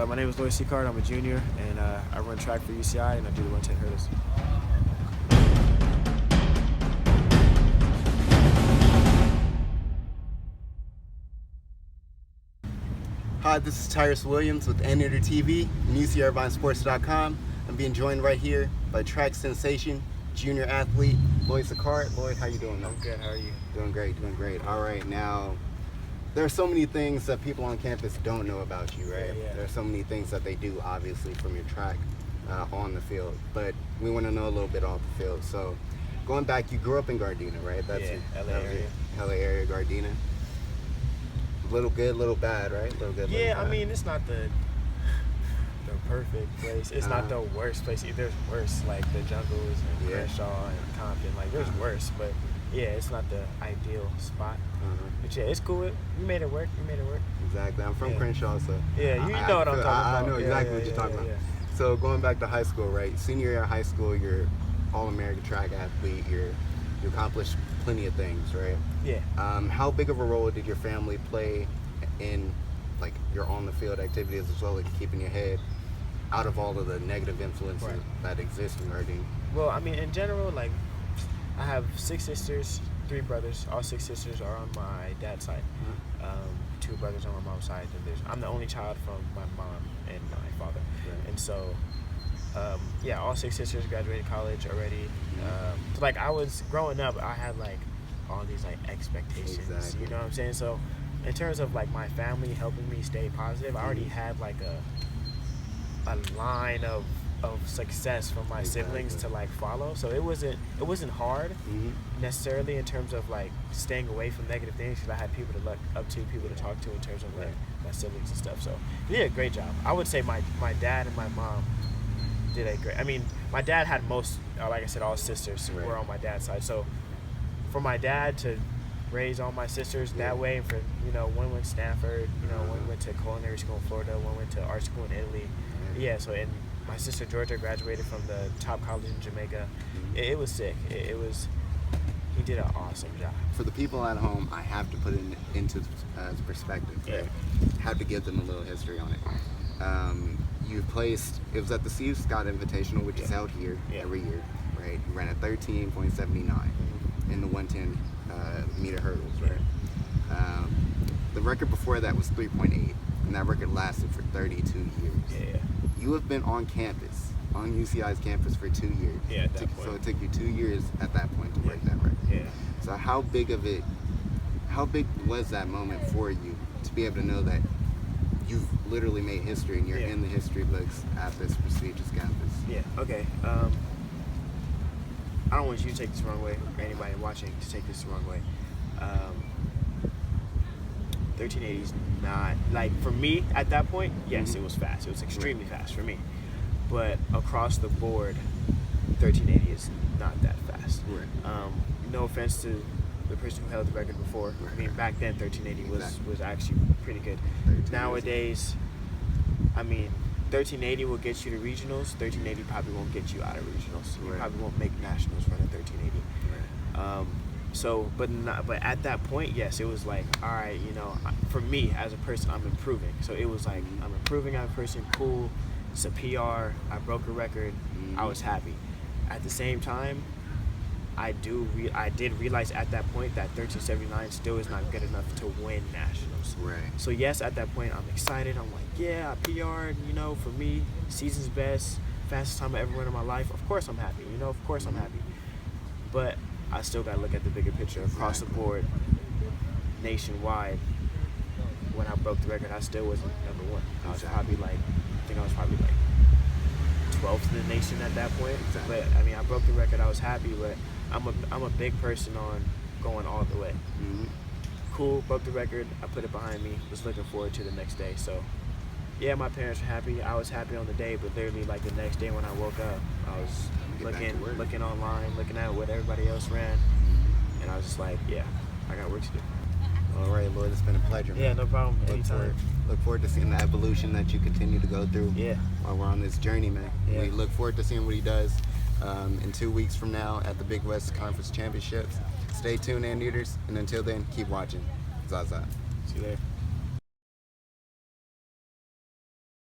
My name is Lloyd Sicard. I'm a junior, and I run track for UCI, and I do the 110 hurdles. Hi, this is Tyris Williams with ATV and UCIRvinesports.com. I'm being joined right here by track sensation, junior athlete, Lloyd Sicard. Lloyd, how you doing, man? I'm good. How are you? Doing great, doing great. All right, now, there are so many things that people on campus don't know about you, right? Yeah. There are so many things that they do, obviously, from your track on the field. But we want to know a little bit off the field. So, going back, you grew up in Gardena, right? LA area. LA area, Gardena. Little good, little bad, right? Little good, little bad. I mean, it's not the perfect place. It's not the worst place. There's worse, like the Jungles and Crenshaw and Compton. Like, there's worse, but yeah, it's not the ideal spot. But yeah, it's cool. We made it work. Exactly. I'm from Crenshaw, so yeah, you know what I'm talking about. I know exactly what you're talking about. So going back to high school, right? Senior year of high school, you're All-American track athlete. You accomplished plenty of things, right? Yeah. How big of a role did your family play in, like, your on-the-field activities, as well as keeping your head out of all of the negative influences that exist in Gardena? Well, I mean, in general, like, I have 6 sisters, 3 brothers. All 6 sisters are on my dad's side. 2 brothers on my mom's side. And I'm the only child from my mom and my father. And so, all 6 sisters graduated college already. So, like, I was growing up, I had, like, all these, like, expectations. Exactly. You know what I'm saying? So, in terms of, like, my family helping me stay positive, I already had, like, a line of success from my siblings to, like, follow. So it wasn't hard necessarily in terms of, like, staying away from negative things, because I had people to look up to, people to talk to in terms of, like, my siblings and stuff. So they did a great job. I would say my dad and my mom did a great. I mean, my dad had most, like I said, all sisters were on my dad's side. So for my dad to raise all my sisters that way, and for, you know, one went to Stanford, you know, one went to culinary school in Florida, one went to art school in Italy. So, and my sister Georgia graduated from the top college in Jamaica. It was sick. He did an awesome job. For the people at home, I have to put it into perspective. Right? Have to give them a little history on it. You placed, it was at the Steve Scott Invitational, which is held here every year, right? You ran at 13.79 in the 110 meter hurdles, right? The record before that was 3.8, and that record lasted for 32 years. You have been on campus, on UCI's campus, for 2 years. At that point. So it took you 2 years at that point to break that record. So how big was that moment for you to be able to know that you've literally made history and you're in the history books at this prestigious campus? Okay. I don't want you to take this the wrong way, or anybody watching to take this the wrong way. 1380 is not, like, for me at that point, yes, it was fast. It was extremely fast for me. But across the board, 1380 is not that fast. No offense to the person who held the record before. I mean, back then 1380 was actually pretty good. Nowadays, I mean, 1380 will get you to regionals. 1380 probably won't get you out of regionals. You probably won't make nationals running 1380. But at that point, yes, it was like, all right, you know, for me as a person, I'm improving. So it was like, I'm improving as a person, cool. It's a PR. I broke a record. I was happy. At the same time, I did realize at that point that 1379 still is not good enough to win nationals. So yes, at that point, I'm excited. I'm like, yeah, I PR'd, you know, for me, season's best, fastest time I ever run in my life. Of course I'm happy, you know, of course I'm happy. But I still got to look at the bigger picture across the board, nationwide. When I broke the record, I still wasn't number 1. I was probably like, I think I was probably like 12th in the nation at that point. But I mean, I broke the record. I was happy, but I'm a big person on going all the way. Cool, broke the record. I put it behind me. Was looking forward to the next day. So yeah, my parents were happy. I was happy on the day, but literally like the next day when I woke up, I was looking online, looking at what everybody else ran, and I was just like, yeah, I got work to do. All right, Lloyd, it's been a pleasure. Yeah, no problem. Anytime. Look forward to seeing the evolution that you continue to go through while we're on this journey, man. We look forward to seeing what he does in 2 weeks from now at the Big West Conference Championships. Stay tuned, Anteaters, and until then, keep watching. Zaza. See you there.